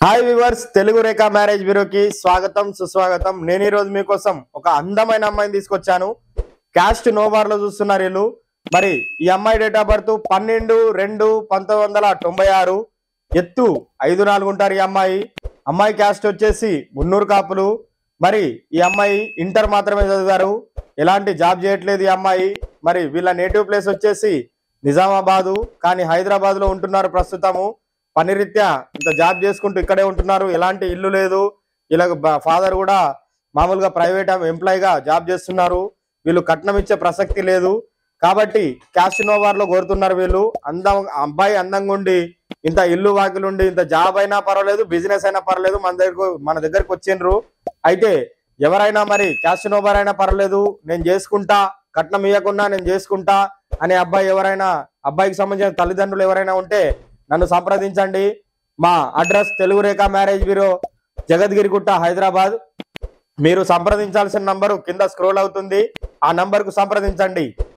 Hi viewers, Telugu రేఖ marriage బ్యూరోకి స్వాగతం సుస్వాగతం. నేను ఈ రోజు మీకోసం ఒక అందమైన అమ్మాయిని తీసుకొచ్చాను. క్యాస్ట్ నోబార్ లో చూస్తున్నారు వీళ్ళు. మరి ఈ అమ్మాయి డేట్ ఆఫ్ బర్త్ 12/2/1996. ఎత్తు 5'4" ఉంటారు ఈ అమ్మాయి. అమ్మాయి క్యాస్ట్ వచ్చేసి మున్నూరు కాపులు. మరి ఈ అమ్మాయి ఇంటర్ మాత్రమే చదివారు, ఎలాంటి జాబ్ చేయట్లేదు ఈ అమ్మాయి. మరి వీళ్ళ నేటివ్ ప్లేస్ వచ్చేసి నిజామాబాదు, కానీ హైదరాబాద్ లో ఉంటున్నారు ప్రస్తుతము. పని రీత్యా ఇంత జాబ్ చేసుకుంటూ ఇక్కడే ఉంటున్నారు. ఎలాంటి ఇల్లు లేదు. ఇలా ఫాదర్ కూడా మామూలుగా ప్రైవేట్ ఎంప్లాయీగా జాబ్ చేస్తున్నారు. వీళ్ళు కట్నం ఇచ్చే ప్రసక్తి లేదు కాబట్టి క్యాస్ట్ నోవార్ లో కోరుతున్నారు వీళ్ళు. అబ్బాయి అందంగా ఉండి, ఇంత ఇల్లు వాకిలుండి, ఇంత జాబ్ అయినా పర్వాలేదు, బిజినెస్ అయినా పర్వాలేదు, మన దగ్గరకు వచ్చిండ్రు. అయితే ఎవరైనా మరి క్యాస్ట్ నోబార్ అయినా పర్వాలేదు, నేను చేసుకుంటా, కట్నం ఇవ్వకుండా నేను చేసుకుంటా అనే అబ్బాయి ఎవరైనా, అబ్బాయికి సంబంధించిన తల్లిదండ్రులు ఎవరైనా ఉంటే నన్ను సంప్రదించండి. మా అడ్రస్ తెలుగు రేఖ మ్యారేజ్ బ్యూరో, జగద్గిరిగుట్ట, హైదరాబాద్. మీరు సంప్రదించాల్సిన నంబరు కింద స్క్రోల్ అవుతుంది, ఆ నంబర్కు సంప్రదించండి.